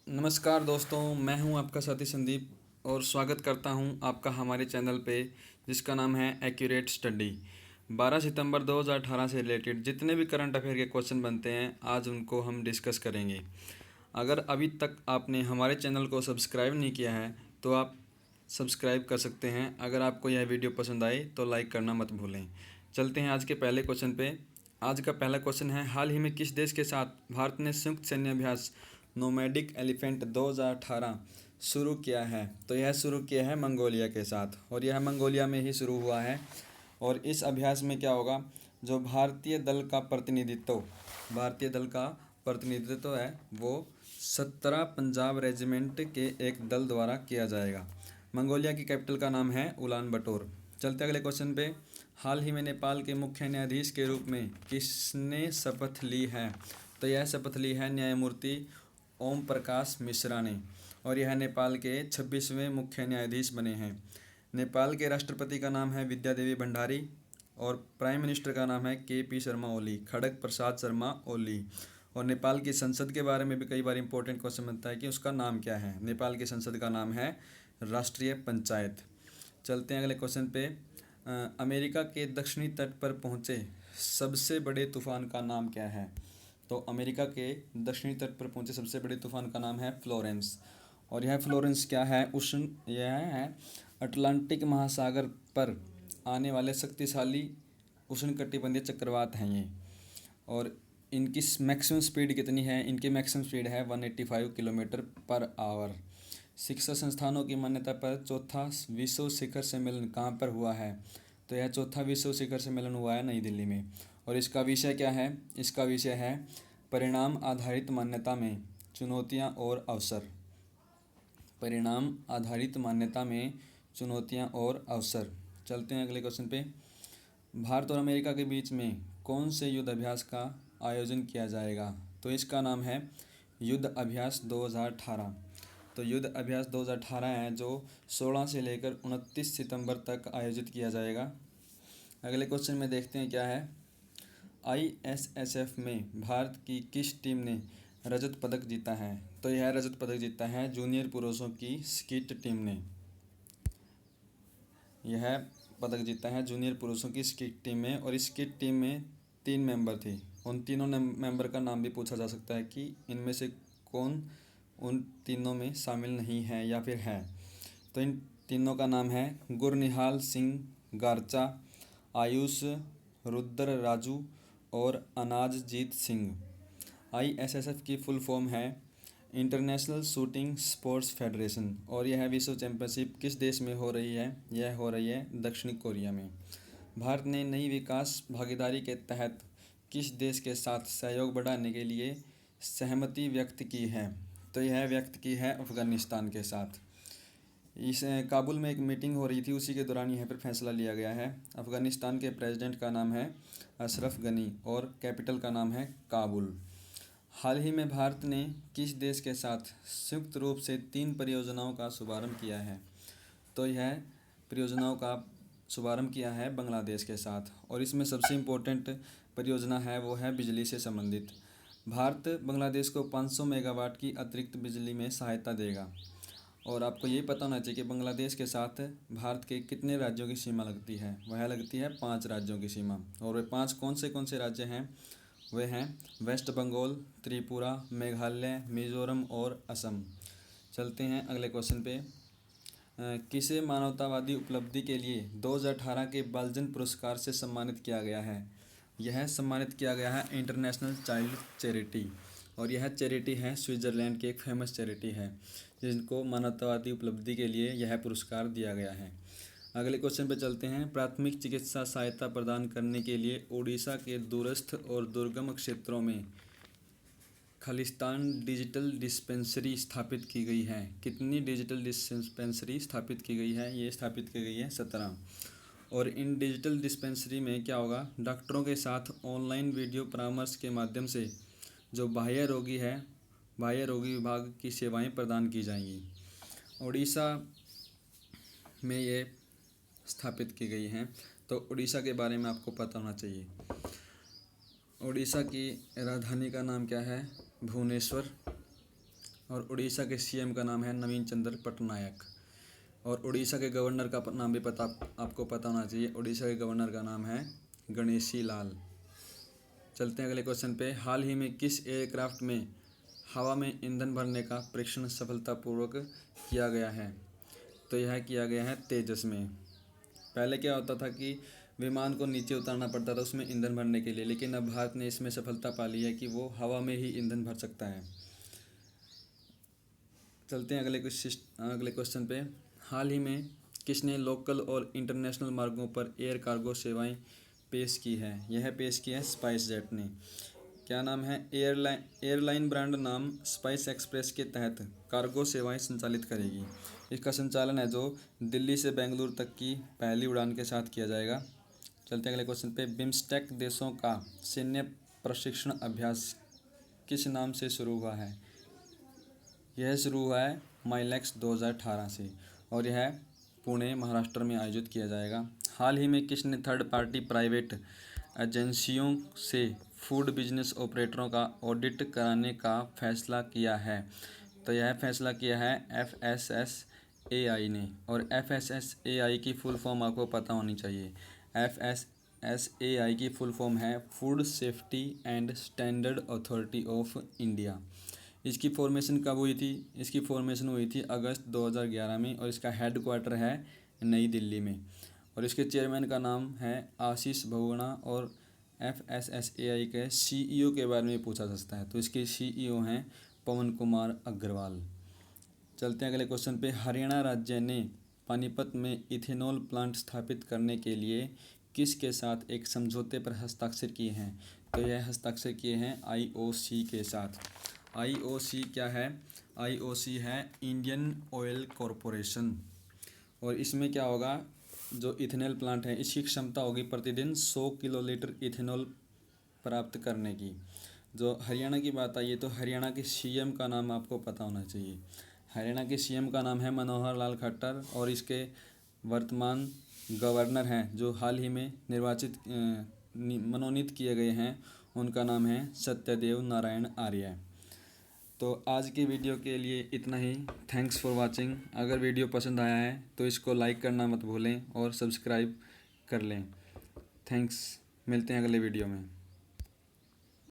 नमस्कार दोस्तों, मैं हूं आपका साथी संदीप और स्वागत करता हूं आपका हमारे चैनल पे जिसका नाम है एक्यूरेट स्टडी। 12 सितंबर 2018 से रिलेटेड जितने भी करंट अफेयर के क्वेश्चन बनते हैं आज उनको हम डिस्कस करेंगे। अगर अभी तक आपने हमारे चैनल को सब्सक्राइब नहीं किया है तो आप सब्सक्राइब कर सकते हैं। अगर आपको यह वीडियो पसंद आए तो लाइक करना मत भूलें। चलते हैं आज के पहले क्वेश्चन पे। आज का पहला क्वेश्चन है, हाल ही में किस देश के साथ भारत ने संयुक्त सैन्य अभ्यास नोमैडिक एलिफेंट 2018 शुरू किया है? तो यह शुरू किया है मंगोलिया के साथ और यह मंगोलिया में ही शुरू हुआ है। और इस अभ्यास में क्या होगा, जो भारतीय दल का प्रतिनिधित्व है वो 17 पंजाब रेजिमेंट के एक दल द्वारा किया जाएगा। मंगोलिया की कैपिटल का नाम है उलान बटोर। चलते अगले क्वेश्चन पे। हाल ही में नेपाल के मुख्य न्यायाधीश के रूप में किसने शपथ ली है? तो यह शपथ ली है न्यायमूर्ति ओम प्रकाश मिश्रा ने और यह नेपाल के 26वें मुख्य न्यायाधीश बने हैं। नेपाल के राष्ट्रपति का नाम है विद्यादेवी भंडारी और प्राइम मिनिस्टर का नाम है के.पी. शर्मा ओली, खड़ग प्रसाद शर्मा ओली। और नेपाल की संसद के बारे में भी कई बार इंपॉर्टेंट क्वेश्चन बनता है कि उसका नाम क्या है। नेपाल की संसद का नाम है राष्ट्रीय पंचायत। चलते हैं अगले क्वेश्चन पे। अमेरिका के दक्षिणी तट पर पहुंचे सबसे बड़े तूफान का नाम क्या है? तो अमेरिका के दक्षिणी तट पर पहुंचे सबसे बड़े तूफान का नाम है फ्लोरेंस। और यह फ्लोरेंस क्या है? यह है अटलांटिक महासागर पर आने वाले शक्तिशाली उष्णकटिबंधीय चक्रवात हैं ये। और इनकी मैक्सिमम स्पीड कितनी है? इनकी मैक्सिमम स्पीड है 185 किलोमीटर पर आवर। शिक्षा संस्थानों की मान्यता पर चौथा विश्व शिखर सम्मेलन कहाँ पर हुआ है? तो यह चौथा विश्व शिखर सम्मेलन हुआ है नई दिल्ली में। और इसका विषय क्या है? इसका विषय है परिणाम आधारित मान्यता में चुनौतियाँ और अवसर। परिणाम आधारित मान्यता में चुनौतियाँ और अवसर। चलते हैं अगले क्वेश्चन पे। भारत और अमेरिका के बीच में कौन से युद्ध अभ्यास का आयोजन किया जाएगा? तो इसका नाम है युद्ध अभ्यास 2018। तो युद्ध अभ्यास 2018 है जो 16 से लेकर 29 सितंबर तक आयोजित किया जाएगा। अगले क्वेश्चन में देखते हैं क्या है। ISSF में भारत की किस टीम ने रजत पदक जीता है? तो यह रजत पदक जीता है जूनियर पुरुषों की स्कीट टीम ने। यह पदक जीता है जूनियर पुरुषों की स्कीट टीम में। और इस स्कीट टीम में 3 मेंबर थे। उन तीनों मेंबर का नाम भी पूछा जा सकता है कि इनमें से कौन उन तीनों में शामिल नहीं है या फिर है। तो इन तीनों का नाम है गुरनिहाल सिंह गारचा, आयुष रुद्र राजू और अनाजजीत सिंह। ISSF की फुल फॉर्म है इंटरनेशनल शूटिंग स्पोर्ट्स फेडरेशन। और यह विश्व चैंपियनशिप किस देश में हो रही है? यह हो रही है दक्षिणी कोरिया में। भारत ने नई विकास भागीदारी के तहत किस देश के साथ सहयोग बढ़ाने के लिए सहमति व्यक्त की है? तो यह व्यक्त की है अफ़गानिस्तान के साथ। इस काबुल में एक मीटिंग हो रही थी, उसी के दौरान यहाँ पर फैसला लिया गया है। अफ़गानिस्तान के प्रेसिडेंट का नाम है अशरफ गनी और कैपिटल का नाम है काबुल। हाल ही में भारत ने किस देश के साथ संयुक्त रूप से 3 परियोजनाओं का शुभारंभ किया है? तो यह परियोजनाओं का शुभारंभ किया है बांग्लादेश के साथ। और इसमें सबसे इम्पोर्टेंट परियोजना है वो है बिजली से संबंधित। भारत बांग्लादेश को 500 मेगावाट की अतिरिक्त बिजली में सहायता देगा। और आपको ये पता होना चाहिए कि बांग्लादेश के साथ भारत के कितने राज्यों की सीमा लगती है? वह लगती है 5 राज्यों की सीमा। और वे 5 कौन से राज्य हैं? वे हैं वेस्ट बंगाल, त्रिपुरा, मेघालय, मिजोरम और असम। चलते हैं अगले क्वेश्चन पे। किसे मानवतावादी उपलब्धि के लिए 2018 के बालजन पुरस्कार से सम्मानित किया गया है? यह सम्मानित किया गया है इंटरनेशनल चाइल्ड चैरिटी। और यह चैरिटी है स्विट्ज़रलैंड की एक फेमस चैरिटी है जिनको मानवतावादी उपलब्धि के लिए यह पुरस्कार दिया गया है। अगले क्वेश्चन पे चलते हैं। प्राथमिक चिकित्सा सहायता प्रदान करने के लिए ओडिशा के दूरस्थ और दुर्गम क्षेत्रों में खालिस्तान डिजिटल डिस्पेंसरी स्थापित की गई है। कितनी डिजिटल डिस्पेंसरी स्थापित की गई है? ये स्थापित की गई है 17। और इन डिजिटल डिस्पेंसरी में क्या होगा, डॉक्टरों के साथ ऑनलाइन वीडियो परामर्श के माध्यम से जो बाह्य रोगी विभाग की सेवाएं प्रदान की जाएंगी। उड़ीसा में ये स्थापित की गई हैं। तो उड़ीसा के बारे में आपको पता होना चाहिए। उड़ीसा की राजधानी का नाम क्या है? भुवनेश्वर। और उड़ीसा के सीएम का नाम है नवीन चंद्र पटनायक। और उड़ीसा के गवर्नर का नाम भी आपको पता होना चाहिए। उड़ीसा के गवर्नर का नाम है गणेशी लाल। चलते हैं अगले क्वेश्चन पे। हाल ही में किस एयरक्राफ्ट में हवा में ईंधन भरने का परीक्षण सफलतापूर्वक किया गया है? तो यह किया गया है तेजस में। पहले क्या होता था कि विमान को नीचे उतारना पड़ता था उसमें ईंधन भरने के लिए, लेकिन अब भारत ने इसमें सफलता पा ली है कि वो हवा में ही ईंधन भर सकता है। चलते हैं अगले क्वेश्चन पे। हाल ही में किसने लोकल और इंटरनेशनल मार्गों पर एयर कार्गो सेवाएं पेश की है? यह पेश की है स्पाइस जेट ने। क्या नाम है? एयरलाइन ब्रांड नाम स्पाइस एक्सप्रेस के तहत कार्गो सेवाएं संचालित करेगी। इसका संचालन है जो दिल्ली से बेंगलुरु तक की पहली उड़ान के साथ किया जाएगा। चलते हैं अगले क्वेश्चन पे। बिम्स्टेक देशों का सैन्य प्रशिक्षण अभ्यास किस नाम से शुरू हुआ है? यह शुरू हुआ है माइलेक्स 2018 से और यह पुणे महाराष्ट्र में आयोजित किया जाएगा। हाल ही में किसने थर्ड पार्टी प्राइवेट एजेंसियों से फूड बिजनेस ऑपरेटरों का ऑडिट कराने का फैसला किया है? तो यह फैसला किया है FSSAI ने। और FSSAI की फुल फॉर्म आपको पता होनी चाहिए। FSSAI की फुल फॉर्म है food safety and standard authority of India. इसकी फॉर्मेशन कब हुई थी? इसकी फॉर्मेशन हुई थी अगस्त 2011 में और इसका हेड क्वार्टर है नई दिल्ली में। और इसके चेयरमैन का नाम है आशीष बहुगुणा। और FSSAI के CEO के बारे में पूछा जा सकता है, तो इसके CEO हैं पवन कुमार अग्रवाल। चलते हैं अगले क्वेश्चन पे। हरियाणा राज्य ने पानीपत में इथेनॉल प्लांट स्थापित करने के लिए किसके साथ एक समझौते पर हस्ताक्षर किए हैं? तो यह हस्ताक्षर किए हैं IOC के साथ। IOC क्या है? IOC है इंडियन ऑयल कॉरपोरेशन। और इसमें क्या होगा, जो इथेनॉल प्लांट है इसकी क्षमता होगी प्रतिदिन 100 किलोलीटर इथेनॉल प्राप्त करने की। जो हरियाणा की बात आई है तो हरियाणा के CM का नाम आपको पता होना चाहिए। हरियाणा के CM का नाम है मनोहर लाल खट्टर और इसके वर्तमान गवर्नर हैं जो हाल ही में मनोनीत किए गए हैं, उनका नाम है सत्यदेव नारायण आर्य। तो आज की वीडियो के लिए इतना ही। Thanks for watching. अगर वीडियो पसंद आया है तो इसको लाइक करना मत भूलें और सब्सक्राइब कर लें। थैंक्स। मिलते हैं अगले वीडियो में।